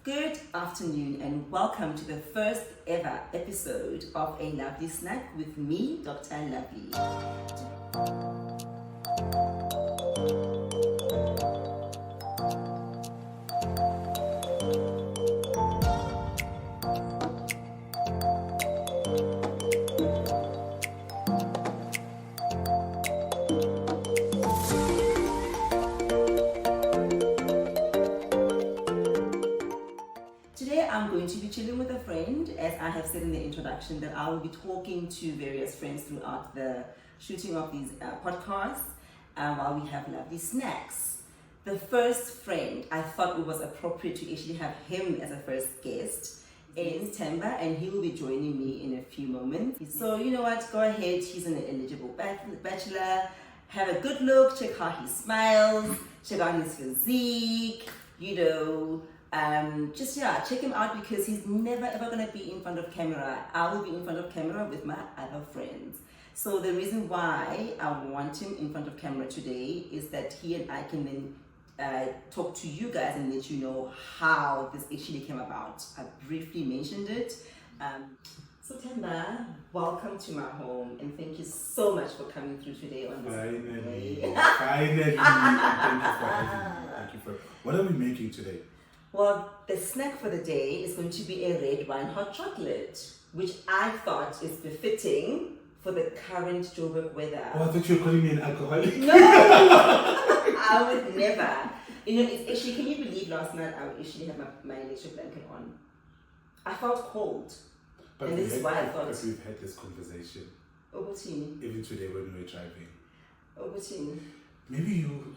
Good afternoon and welcome to the first ever episode of A Lovelee Snack with me, Dr. Lovelee. Today I'm going to be chilling with a friend, as I have said in the introduction that I will be talking to various friends throughout the shooting of these podcasts while we have lovely snacks. The first friend, I thought it was appropriate to actually have him as a first guest, is Themba, and he will be joining me in a few moments. So you know what, go ahead, he's an eligible bachelor, have a good look, check how he smiles, check out his physique, check him out because he's never ever going to be in front of camera. I will be in front of camera with my other friends. So the reason why I want him in front of camera today is that he and I can then talk to you guys and let you know how this actually came about. I briefly mentioned it. So Themba, welcome to my home and thank you so much for coming through today on this. Finally. Thank you for having me. Thank you for. What are we making today? Well, the snack for the day is going to be a red wine hot chocolate, which I thought is befitting for the current Joburg weather. Oh, I thought you were calling me an alcoholic. No, I would never. It's actually, can you believe last night I actually had my electric blanket on? I felt cold. But and this is why I thought. But we've had this conversation. Obutini. Even today when we were driving. Obutini. Maybe you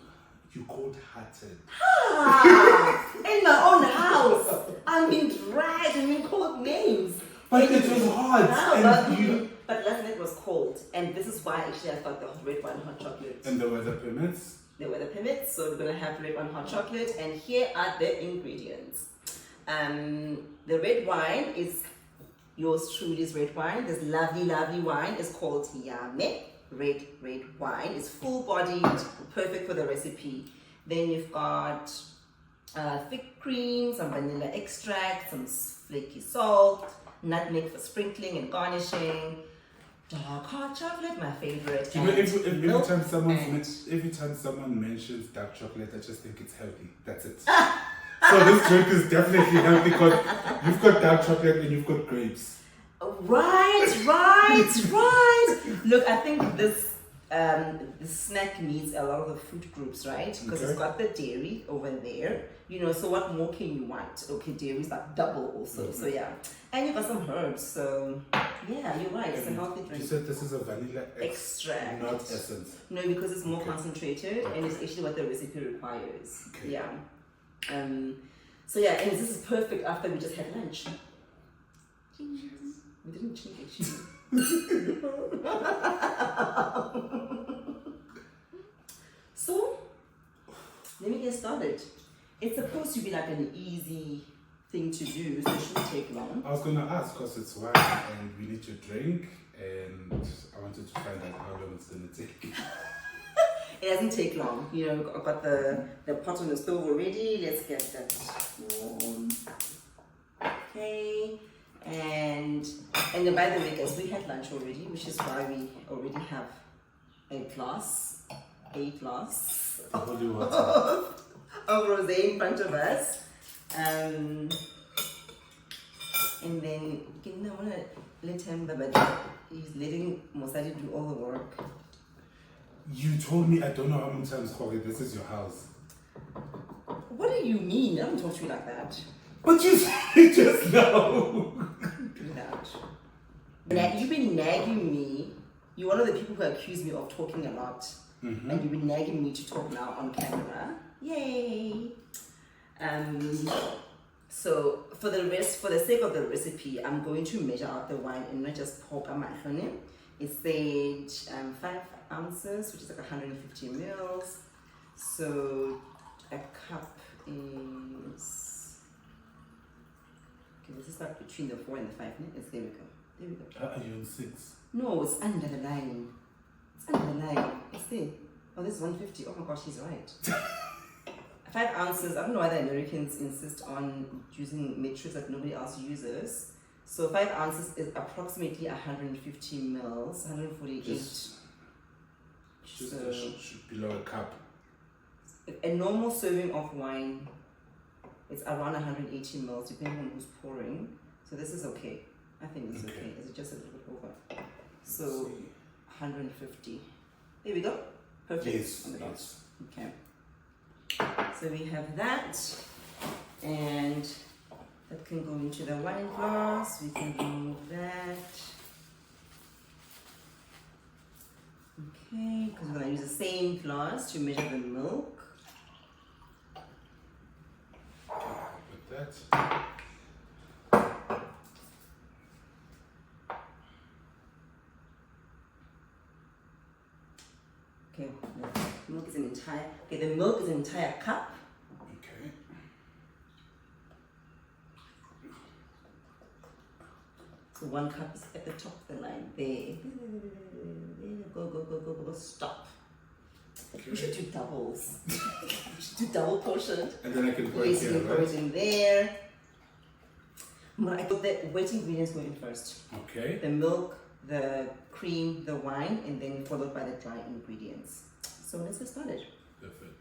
cold-hearted. In my own house. I'm being dragged and being called names. But it was hot. But last night was cold. And this is why actually I thought the red wine hot chocolate. And the weather permits? The weather permits. So we're going to have red wine hot chocolate. And here are the ingredients. The red wine is yours truly's red wine. This lovely wine is called Yame. Red wine. It's full-bodied, perfect for the recipe. Then you've got thick cream, some vanilla extract, some flaky salt, nutmeg for sprinkling and garnishing, dark hot chocolate, my favorite. You know, every time someone mentions dark chocolate, I just think it's healthy. That's it. So this drink is definitely healthy because you've got dark chocolate and you've got grapes. Right. Look, I think this snack meets a lot of the food groups, right? Because It's got the dairy over there. So what more can you want? Okay, dairy is like double also. Mm-hmm. So yeah, and you got some herbs. So yeah, you're right. It's a healthy drink. You said this is a vanilla extract, not essence. No, because it's more concentrated, and it's actually what the recipe requires. Okay. Yeah. So yeah, and this is perfect after we just had lunch. We didn't cheat actually. So, let me get started. It's supposed to be like an easy thing to do, so it shouldn't take long. I was going to ask because it's wine and we need to drink, and I wanted to find out how long it's going to take. It doesn't take long. I've got the pot on the stove already. Let's get that warm. Okay. And then by the way, guys, we had lunch already, which is why we already have a glass of rosé in front of us. And then I want to let him, but he's letting Mosadi do all the work. You told me I don't know how many times, Jorge, this is your house. What do you mean? I don't talk to you like that. But you said just now. Do that. You've been nagging me. You're one of the people who accuse me of talking a lot. Mm-hmm. And you've been nagging me to talk now on camera. Yay! So for the sake of the recipe, I'm going to measure out the wine and not just pour my honey. It said 5 ounces, which is like 150 mils. So a cup is. Okay, this is like between the 4 and the 5 minutes. There we go. Are you on 6? No, it's under the line. It's there. Oh, this is 150. Oh my gosh, he's right. 5 ounces. I don't know why the Americans insist on using metrics that nobody else uses. So 5 ounces is approximately 150 mils, 148. Just below a cup. A normal serving of wine, it's around 180 mils, depending on who's pouring. So this is okay. I think this is okay. Is it just a little bit over? So 150. There we go. Perfect. Yes. On the dot. Okay. So we have that, and that can go into the wine glass. We can remove that. Okay, because we're going to use the same glass to measure the milk. With that. Okay, the milk is an entire. Okay, the milk is an entire cup. Okay. So 1 cup is at the top of the line. There. Go. Stop. Okay. We should do doubles. We should do double portioned. And then I can pour it Basically, here, pour right? it in there. I thought the wet ingredients go in first. Okay. The milk, the cream, the wine, and then followed by the dry ingredients. So let's get started. Perfect.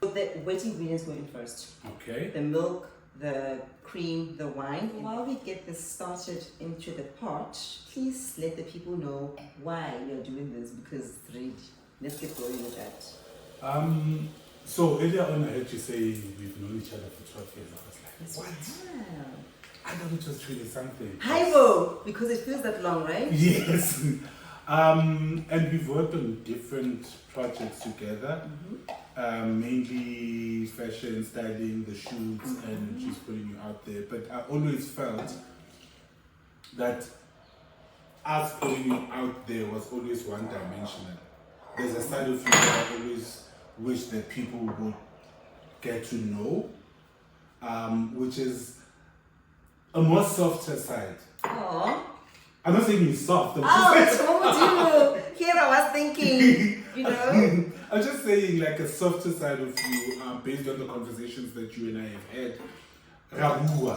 The wet ingredients go in first. Okay. The milk, the cream, the wine. While we get this started into the pot, please let the people know why you're doing this, because it's ready. Let's get going with that. So earlier on I heard you say we've known each other for 12 years. I was like, what? Wow. I thought it was 20 something. Hi-bo, because it feels that long, right? Yes. And we've worked on different projects together. Mainly fashion, styling, the shoots, and she's putting you out there. But I always felt that us putting you out there was always one-dimensional. There's a side of you that I always wish that people would get to know, which is a more softer side. Aww. I'm not saying you're soft. Here I was thinking, you know. I'm just saying like a softer side of you, based on the conversations that you and I have had. Rabua.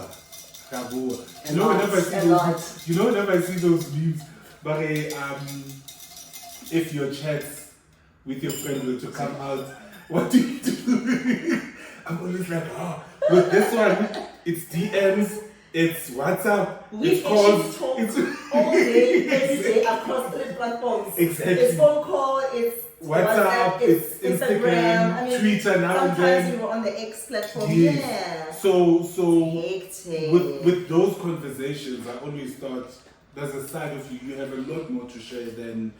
You know, whenever I see those memes, but if your chats with your friend were to come out, what do you do? I'm always like, with this one, it's DMs, it's WhatsApp, it's calls, it's all day, every day across 3 platforms. Exactly. It's phone call, it's WhatsApp, it's Instagram, I mean, Twitter now and sometimes then. you're on the X platform. Yes. Yeah. So Hectic. with those conversations, I always thought there's a side of you have a lot more to share than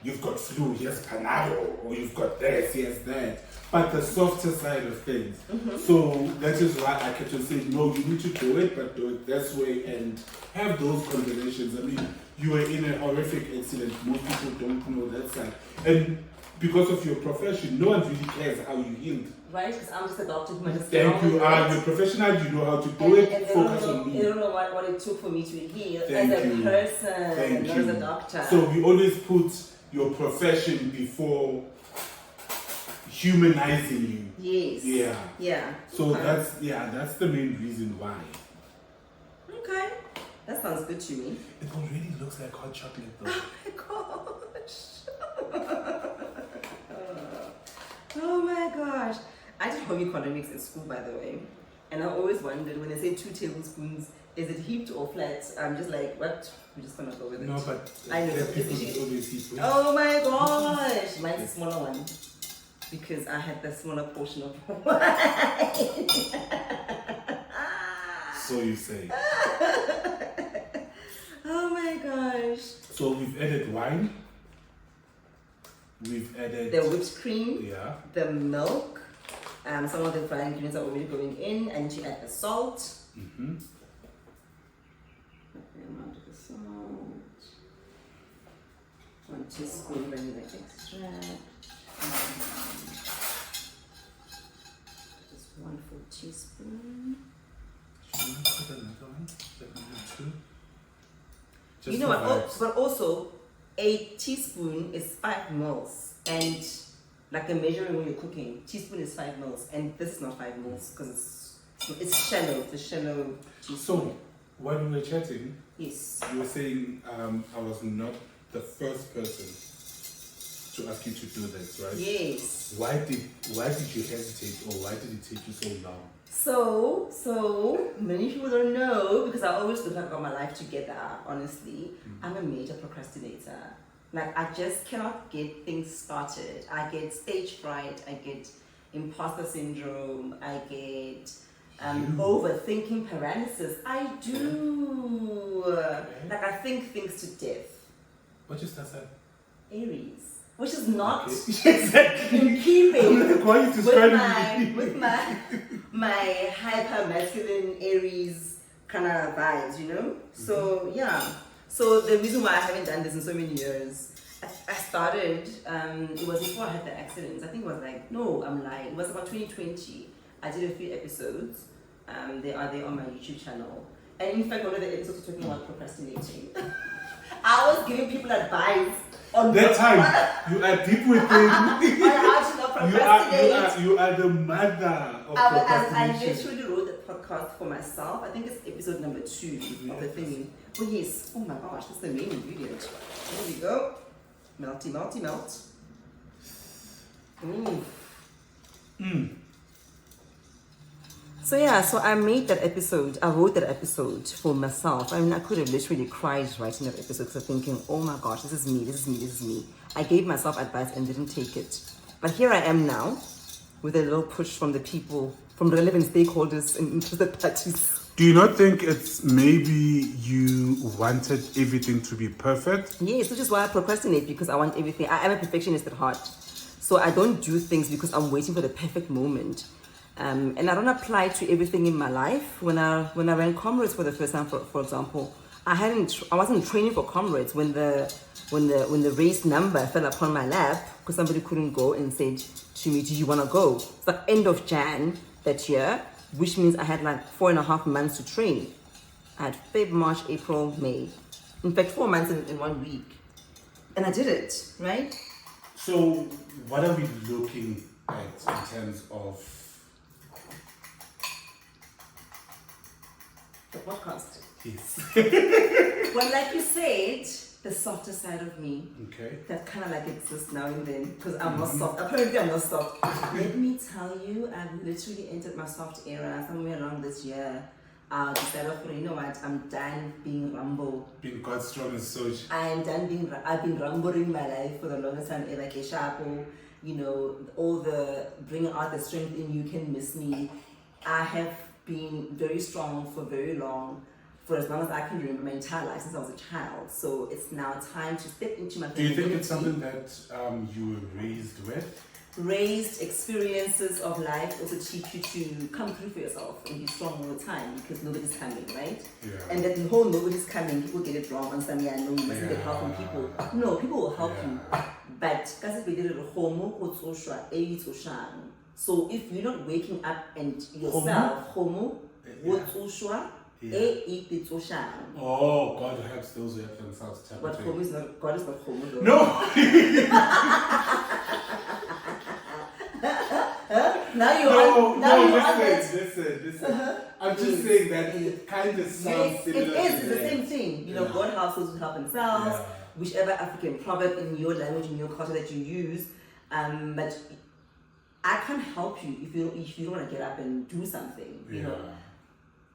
you've got flu, here's Panado, or you've got this, here's that. But the softer side of things. So that is why I kept on saying, no, you need to do it, but do it this way and have those conversations. I mean, you were in a horrific accident. Most people don't know that side. And because of your profession, no one really cares how you healed. Right, because I'm just a doctor who just Thank you. You're a professional, you know how to do it. And Focus on me. You don't know what it took for me to heal Thank as a you. person, Thank not you. as a doctor. So we always put your profession before humanizing you. Yes. Yeah. Yeah. So that's the main reason why. Okay. That sounds good to me. It already looks like hot chocolate though. Oh my gosh. Oh my gosh. I did home economics in school, by the way. And I always wondered when they say 2 tablespoons, is it heaped or flat? I'm just like, what? We're just gonna go with it. No, but I know. people always heap. Oh my gosh. Mine's a smaller one. Because I had the smaller portion of wine. So you say. Oh my gosh. So we've added wine. We've added The whipped cream. Yeah. The milk. Some of the dry ingredients are already going in. I need to add the salt. Mm-hmm. The amount of the salt. 1 teaspoon vanilla extract. Just 1 full teaspoon. Should I put another one? Like number 2? You know what? But also, a teaspoon is 5 mils, and like a measuring when you're cooking. Teaspoon is 5 mils, and this is not 5 mils because it's shallow. It's a shallow teaspoon. So, when we were chatting, yes, you were saying I was not the first person to ask you to do this, right? Yes. Why did you hesitate, or why did it take you so long? So many people don't know because I always look like I got my life together. Honestly, I'm a major procrastinator. Like I just cannot get things started. I get stage fright. I get imposter syndrome. I get overthinking paralysis. I do. Like I think things to death. What is that? Aries. Which is not in keeping with my hyper masculine Aries kind of vibes, you know? So yeah. So the reason why I haven't done this in so many years, I started, it was before I had the accidents. I think it was I'm lying. It was about 2020. I did a few episodes. They are there on my YouTube channel. And in fact, one of the episodes was talking about procrastinating. I was giving people advice on that time. You are deep within. you are the mother of procrastination. I literally wrote the podcast for myself. I think it's episode number 2 of the thingy. Oh yes. Oh my gosh, that's the main ingredient. There we go. Melty, melty, melt. So yeah, so I made that episode. I wrote that episode for myself. I mean, I could have literally cried writing that episode because I'm thinking, oh my gosh, this is me. I gave myself advice and didn't take it. But here I am now with a little push from the people, from relevant stakeholders and interested parties. Do you not think it's maybe you wanted everything to be perfect? Yes, which is why I procrastinate, because I want everything. I am a perfectionist at heart. So I don't do things because I'm waiting for the perfect moment. And I don't apply to everything in my life. When I ran comrades for the first time, for example, I wasn't training for comrades when the race number fell upon my lap because somebody couldn't go and said to me, "Do you want to go?" It's like end of Jan that year, which means I had like 4.5 months to train. I had Feb, March, April, May. In fact, 4 months in 1 week, and I did it, right? So, what are we looking at in terms of the podcast? Yes. Well, like you said, the softer side of me. Okay. That kind of like exists now and then because I'm not soft. Apparently, I'm not soft. Let me tell you, I've literally entered my soft era somewhere around this year. I decided, you know what? I'm done being Rambo. Being God strong and such. I'm done being. I've been Ramboing my life for the longest time ever. Keshapo, you know, all the bringing out the strength in you can miss me. I have been very strong for very long. For as long as I can remember, my entire life since I was a child. So it's now time to step into my Do you think it's something that you were raised with? Raised experiences of life also teach you to come through for yourself and be strong all the time because nobody's coming, right? Yeah. And that the whole nobody's coming, people get it wrong on some, no, you mustn't get help from people. No, people will help you. But so if you're not waking up and yourself, Oh, God helps those who help themselves. But homo is not, God is not homo though. No! Listen. I'm just saying that it kind of sounds similar. It is the same thing. You know, God helps those who help themselves. Yeah. Whichever African proverb in your language, in your culture that you use. But I can't help you if you don't want to get up and do something. You know.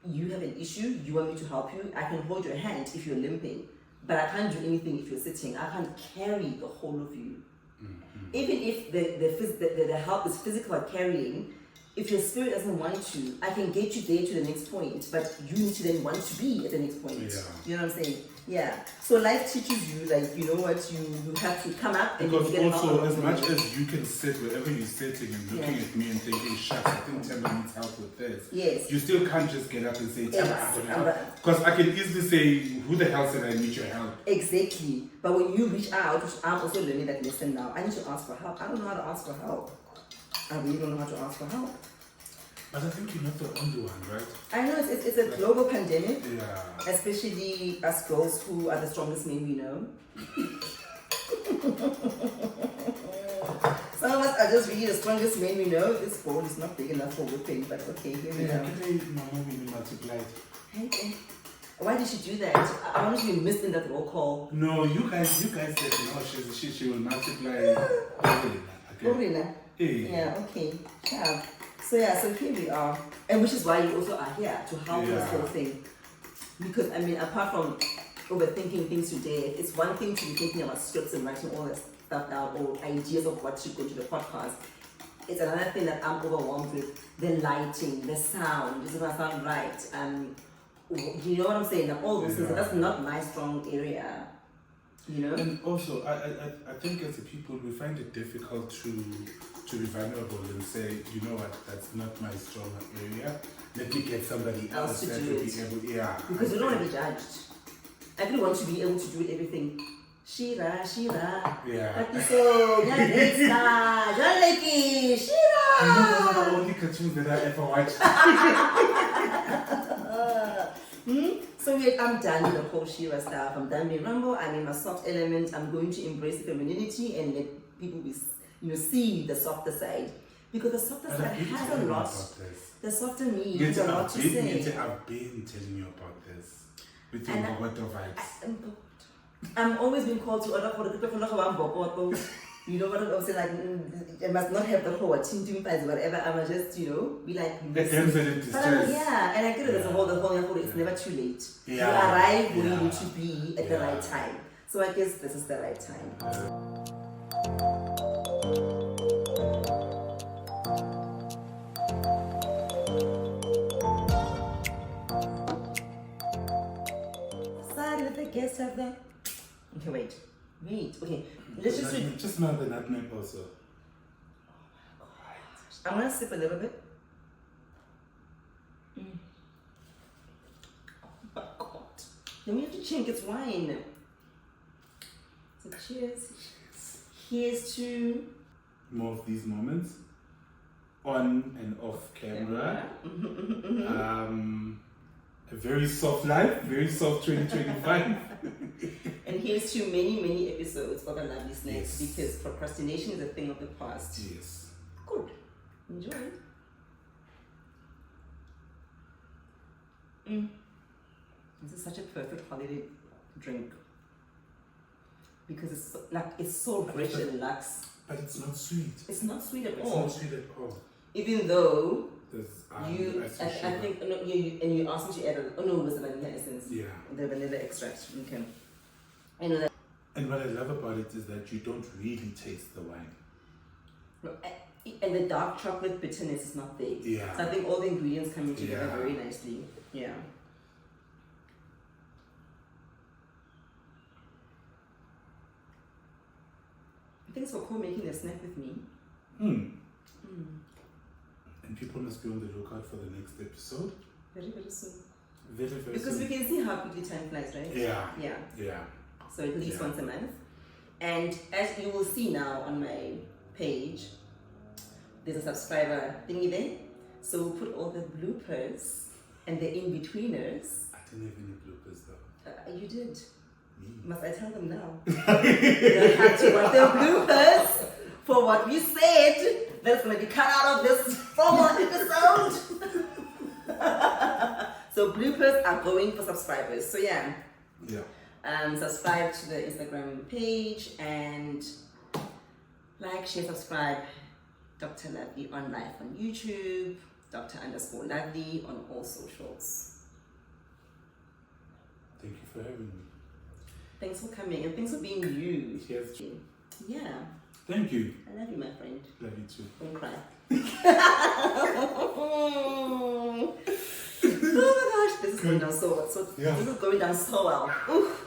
You have an issue, you want me to help you, I can hold your hand if you're limping, but I can't do anything if you're sitting. I can't carry the whole of you. Mm-hmm. Even if the help is physical at carrying, if your spirit doesn't want to, I can get you there to the next point, but you need to then want to be at the next point. Yeah. You know what I'm saying? Yeah. So life teaches you, like, you know what, you have to come up and because you get also, as much as you can sit wherever you're sitting and looking at me and thinking, shucks, I think Themba needs help with this. Yes. You still can't just get up and say, Themba, because I can easily say, who the hell said I need your help? Exactly. But when you reach out, which I'm also learning that lesson now, I need to ask for help. I don't know how to ask for help. I really don't know how to ask for help. But I think you're not the only one, right? I know, it's a global pandemic. Yeah. Especially us girls who are the strongest men we know. Some of us are just really the strongest men we know. This bowl is not big enough for whipping, but okay, here we go. Mama will multiply. Hey, why did she do that? I honestly missed in that roll call. No, you guys said no. She will multiply. Okay. Hey. Yeah. Okay. Yeah. So here we are, and which is why you also are here to help this whole thing. Because I mean, apart from overthinking things today, it's one thing to be thinking about scripts and writing all that stuff down or ideas of what should go to the podcast. It's another thing that I'm overwhelmed with: the lighting, the sound. Does it sound right? You know what I'm saying? Like, all those things. That's not my strong area. You know. And also, I think as a people, we find it difficult to be vulnerable and say, you know what, that's not my strong area. Let me get somebody else to that do will it. be able. Yeah. Because you don't want to be judged. I really want to be able to do everything. Shira. Yeah. But so, you're Shira. And those are the only cartoons that I ever watched. So I'm done with the whole Shira stuff. I'm done with Rumble. I'm in my soft element. I'm going to embrace femininity and let people be, see the softer side. Because the softer side has a lot. The softer me has a lot to say. I've been telling you about this. With your Bogoto vibes. I'm always being called to other people. You know what I'm saying? Like, I must not have the whole team whatever. I must just, be like. The damsel in distress. Yeah, and I get it as a whole. It's never too late. Yeah. You arrive where you need to be at the right time. So I guess this is the right time. Let the guests have that. Okay, wait. Okay, let's just smell the nutmeg also. Oh my gosh. I'm gonna sip a little bit. Oh my god. Then we have to chink its wine. So cheers. Here's to more of these moments on and off camera. A very soft life, very soft 2025. And here's to many, many episodes of A Lovelee Snack, because procrastination is a thing of the past. Yes. Good. Enjoy. This is such a perfect holiday drink. Because it's so rich and luxe. But it's not sweet. It's not sweet at all. It's not sweet at all. Even though I think you asked me to add it was the vanilla essence. Yeah. The vanilla extract. Okay. I know that. And what I love about it is that you don't really taste the wine. And the dark chocolate bitterness is not there. Yeah. So I think all the ingredients coming together very nicely. Yeah. Thanks for co-making the snack with me. And people must be on the lookout for the next episode. Very, very soon. Very, very because soon. we can see how quickly time flies, right? Yeah. So at least once a month. And as you will see now on my page, there's a subscriber thingy there. So we'll put all the bloopers and the in-betweeners. I didn't have any bloopers though. You did. Me? Must I tell them now? You don't have to watch the bloopers for what we said. That's going to be cut out of this formal episode. So bloopers are going for subscribers. So yeah. Subscribe to the Instagram page and like, share, subscribe. Dr. Lovelee on live on YouTube. Dr._Lovelee on all socials. Thank you for having me. Thanks for coming and thanks for being you. Yes. Yeah. Thank you. I love you, my friend. Love you too. Don't cry. Oh my gosh, this is going down so well. This is going down so well. Oof.